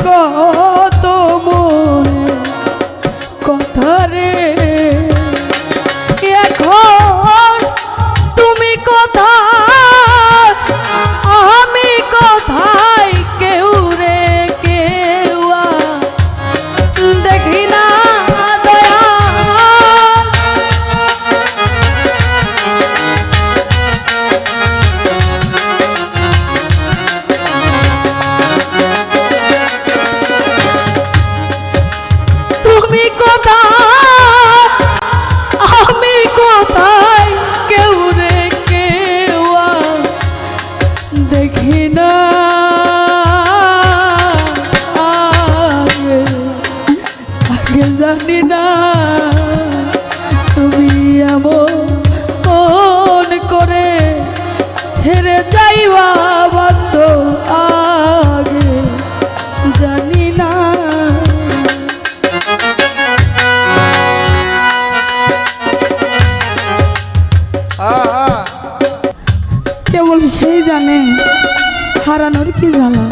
কত মনে কথা রে, এখন তুমি কোথায় আমি কোথায়, কেউ রে কেউ দেখি না দয়া। তুমি কোথায় আমি কোথায়, কেউ রে কেউ দেখি না, আগে জানি না তুমি এমন করে ছেড়ে যাইবা বাধ্য, আগে জানি না। কেবল সেই জানে হারানোর কি জ্বালা।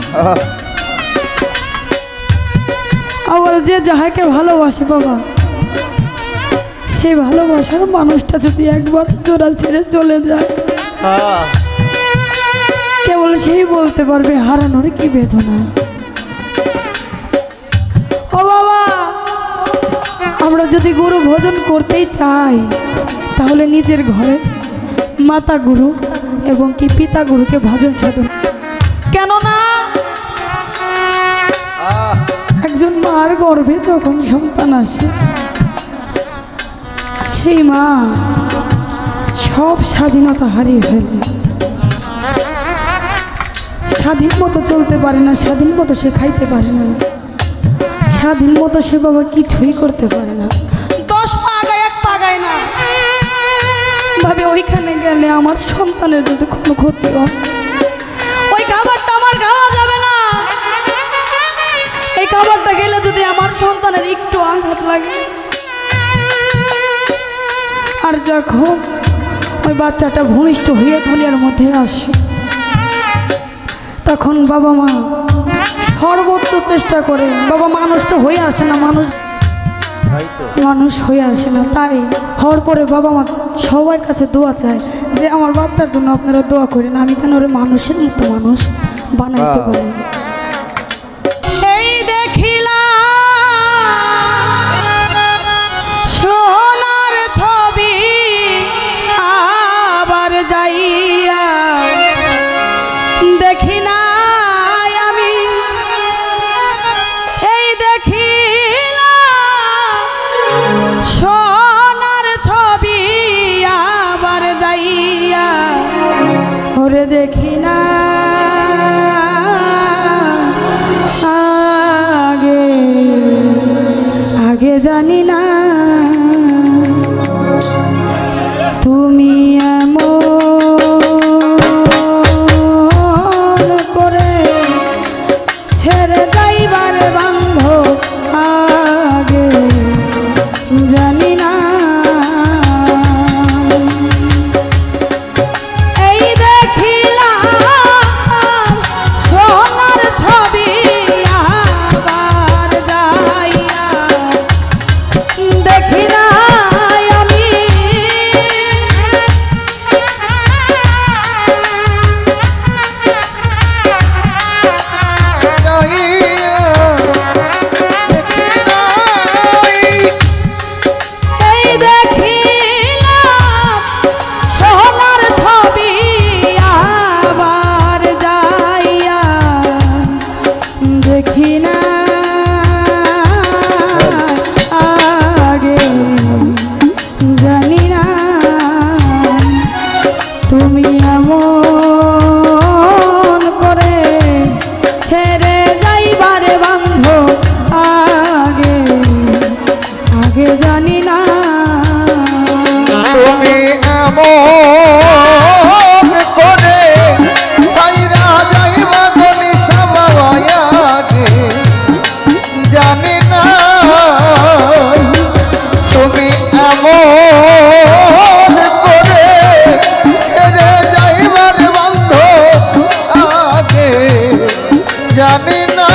আবার যে যাহাকে ভালোবাসে বাবা, সেই ভালোবাসার মানুষটা যদি একবার জোড়া ছেড়ে চলে যায়, কেবল সেই বলতে পারবে হারানোর কি বেদনা। ও বাবা, আমরা যদি গুরু ভোজন করতেই চাই, তাহলে নিজের ঘরে মাতা গুরু এবং কি পিতা গুরুকে ভজন সাধন, কেননা একজন মার গর্ভে যখন সন্তান আসে, সেই মা সব স্বাধীনতা হারিয়ে ফেলে, স্বাধীন মতো চলতে পারে না, স্বাধীন মতো সে খাইতে পারে না, স্বাধীন মতো সে বাবা কিছুই করতে পারে না, 10 পা আগায় 1 পা আগায় না, ভাবে ওইখানে গেলে আমার সন্তানের যদি কোনো ক্ষতি হয়, ওই খাবারটা আমার খাওয়া যাবে না, এই খাবারটা গেলে যদি আমার সন্তানের একটু আঘাত লাগে, আর যখন ওই বাচ্চাটা ভূমিষ্ঠ হয়ে দুনিয়ার মধ্যে আসে, তখন বাবা মা সর্বোচ্চ চেষ্টা করে, বাবা মানুষ তো হয়ে আসে না, মানুষ হয়ে আসে না, তাই হওয়ার পরে বাবা মা সবার কাছে দোয়া চায় যে আমার বাচ্চার জন্য আপনারা দোয়া করেন, আমি যেন ওরা মানুষের মতো মানুষ বানাইতে পারি। এই দেখিলাম সোনার ছবি আবার যাইয়া, দেখি না আমি এই দেখিলাম সোনার ছবি আবার যাইয়া, ওরে দেখি না আগে আগে জানি না তুমি এমন করে ছেড়ে যাইবার বান্ধব, আগে জানি না। এই দেখিলাম সোনার ছবি আবার যাইয়া, দেখি না আমি জানি না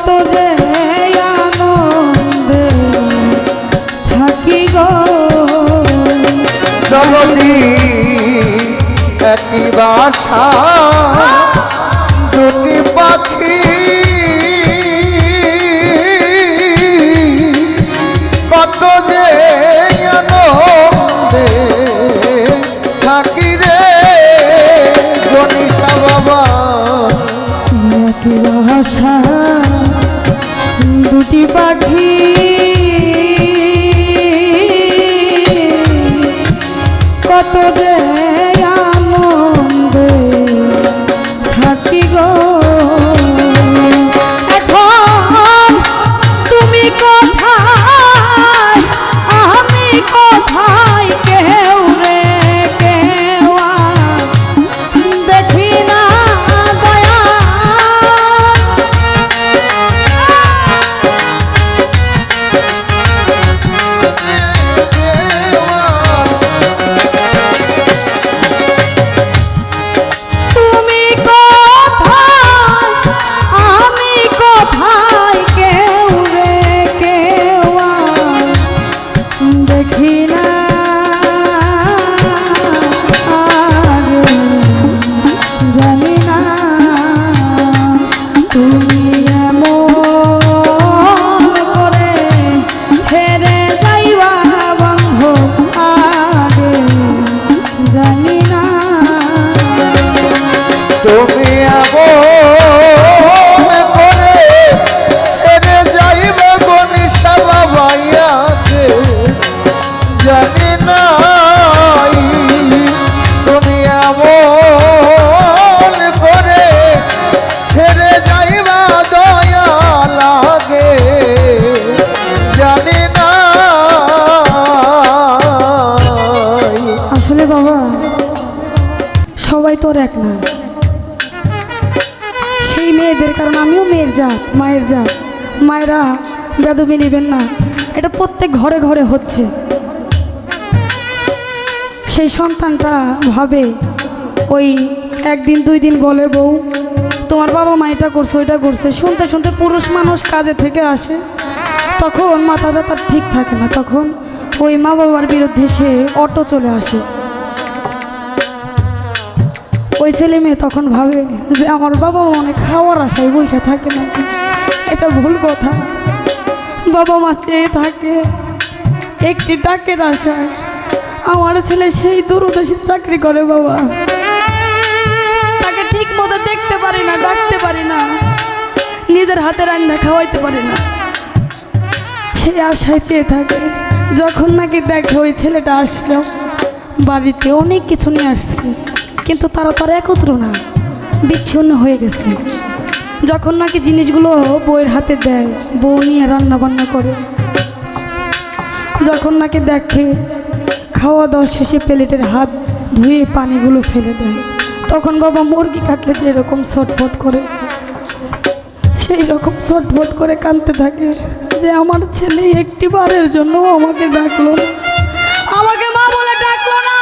কত যে আনন্দে থাকি গো জগতি একই বাসা দুটি পাখি কত যে আনন্দে থাকি রে গণিসা বাবা একই ভাষা দুটি পাখি কত যে আনন্দে থাকি গো এখন তুমি কোথায় আমি কোথায় কেউ রে কেউ আর দেখি না দয়া তুমি কোথায় আমি কোথায় কেউ রে কেউ আর দেখি না আর জানি না তুমি এমন করে ছেড়ে যাইবা বন্ধু আগে জানি না তুমি এমন করে ছেড়ে যাইবে গণিসা বাবাইয়াকে জানি নাই তুমি এমন করে ছেড়ে যাইবা দয়া লাগে জানি না আসলে বাবা সবাই তোর এক না সেই মেয়েদের কারণ আমিও মেয়ের জাত মায়ের জাত মায়েরা বেদবি নেবেন না এটা প্রত্যেক ঘরে ঘরে হচ্ছে সেই সন্তানটা ভাবে ওই একদিন দুই দিন বলে বউ তোমার বাবা মা এটা করছে ওইটা করছে শুনতে শুনতে পুরুষ মানুষ কাজে থেকে আসে তখন মাথাটা তার ঠিক থাকে না তখন ওই মা বাবার বিরুদ্ধে সে অটো চলে আসে ওই ছেলে মেয়ে তখন ভাবে যে আমার বাবা মা অনেক খাওয়ার আশায় বসে থাকে নাকি এটা ভুল কথা বাবা মা চেয়ে থাকে একটি টাকের আশায় আমার ছেলে সেই দূরদেশে চাকরি করে বাবা তাকে ঠিক মতো দেখতে পারি না ডাকতে পারি না নিজের হাতে রান্না খাওয়াইতে পারি না সেই আশায় চেয়ে থাকে যখন নাকি দেখে ওই ছেলেটা আসলো বাড়িতে অনেক কিছু নিয়ে আসছে কিন্তু তারা তার একত্র না বিচ্ছিন্ন হয়ে গেছে যখন নাকি জিনিসগুলো বউয়ের হাতে দেয় বউ নিয়ে রান্না বান্না করে যখন নাকি দেখে খাওয়া দাওয়া শেষে প্লেটের হাত ধুয়ে পানিগুলো ফেলে দেয় তখন বাবা মুরগি কাটলে যেরকম ছটফট করে সেই রকম ছটফট করে কাঁদতে থাকে যে আমার ছেলে একটি বারের জন্য আমাকে ডাকলো না আমাকে মা বলে ডাকলো না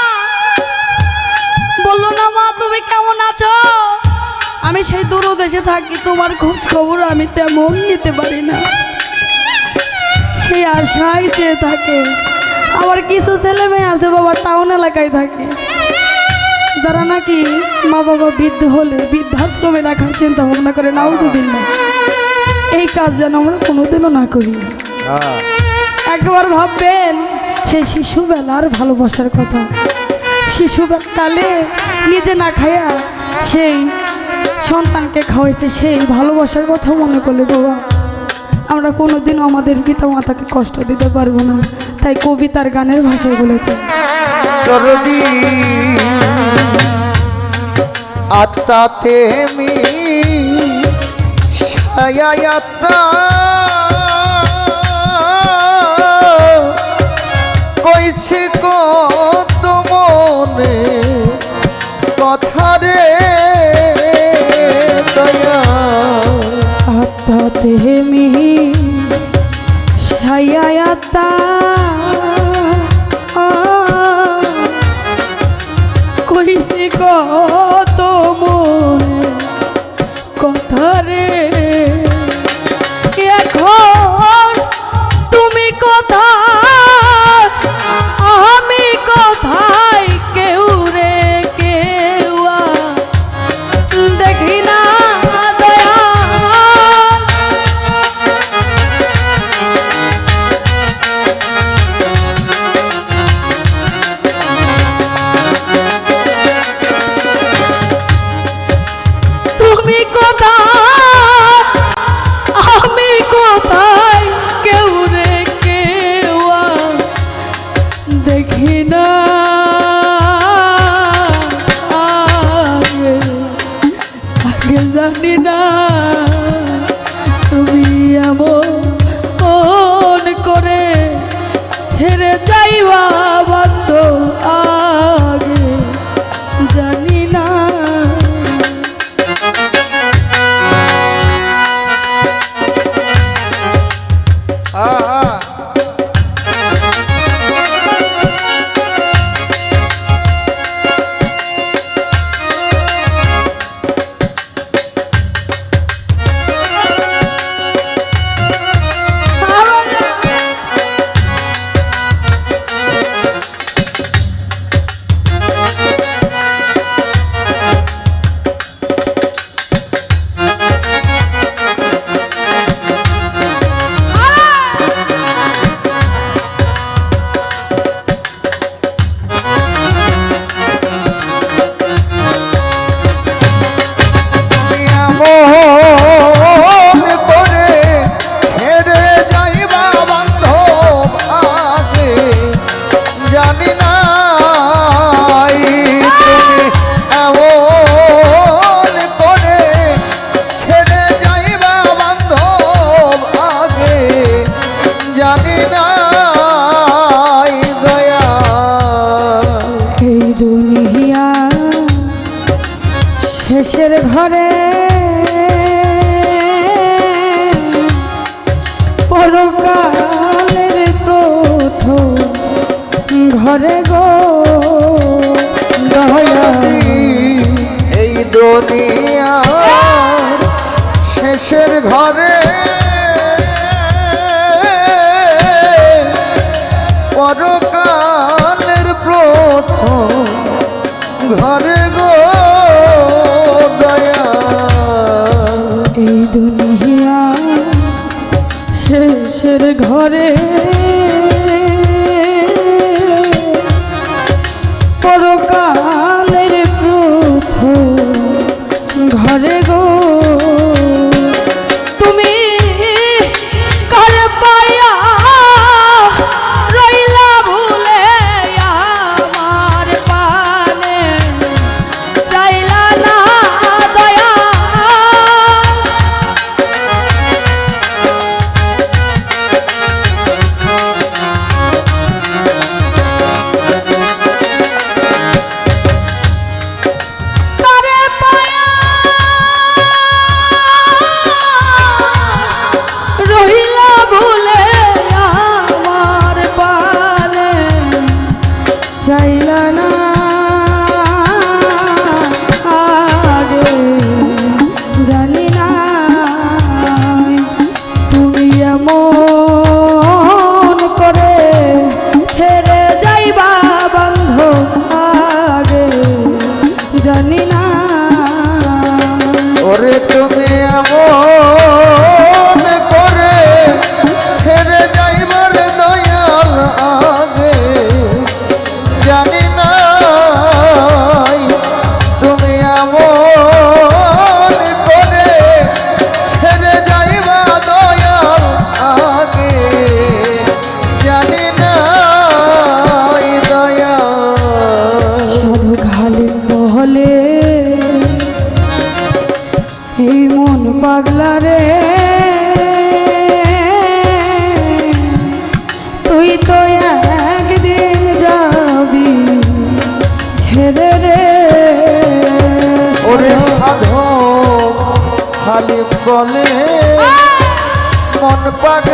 বললো না মা তুমি কেমন আছো আমি সেই দূরদেশে থাকি তোমার খোঁজ খবর আমি তেমন নিতে পারি না সেই আশায় চেয়ে থাকে আবার কিছু ছেলে মেয়ে আছে বাবা টাউন এলাকায় থাকে যারা নাকি মা বাবা বৃদ্ধ হলে বৃদ্ধাশ্রমে রাখার চিন্তা ভাবনা করে নাউজুবিল্লাহ এই কাজ যেন আমরা কোনোদিনও না করি একবার ভাববেন সেই শিশুবেলার ভালোবাসার কথা শিশুকালে নিজে না খাইয়া সেই সন্তানকে খাওয়াইছে সেই ভালোবাসার কথা মনে করলে বাবা আমরা কোনোদিনও আমাদের পিতা মাতাকে কষ্ট দিতে পারবো না তাই কবিতার গানের ভাষায় বলেছে আত্মাতে মি ছায়ায়াত্মা কইছে কত মনে কথা রে দয়া আত্মাতে মি ছায়ায়াত্মা কইছে কত মনে কথা রে পরকালের প্রথম ঘরে গো দয়া এই দুনিয়া শেষের ঘরে পরকালের প্রথম ঘরে গো তুমি কার পায়া রইলা ভুলে আমার পানে চাইলা না দয়া কারে পায়া রহিলা ভুলে আমার পানে চাইলা না আগে জানি না তুমি এমন করে ছেড়ে যাইবা বন্ধ আগে জানি না ওরে তুমি এমন করে ছেড়ে যাইবার দয়াল আগে জানি না তুমি এমন করে ছেড়ে যাইবা দয়াল আগে জানি না দয়া সাধু ঘালে বহলে এই মন পাগলা রে তুই তো একদিন যাবি ছেড়ে রে ওরে সাধক খালি বলে মন পাগলা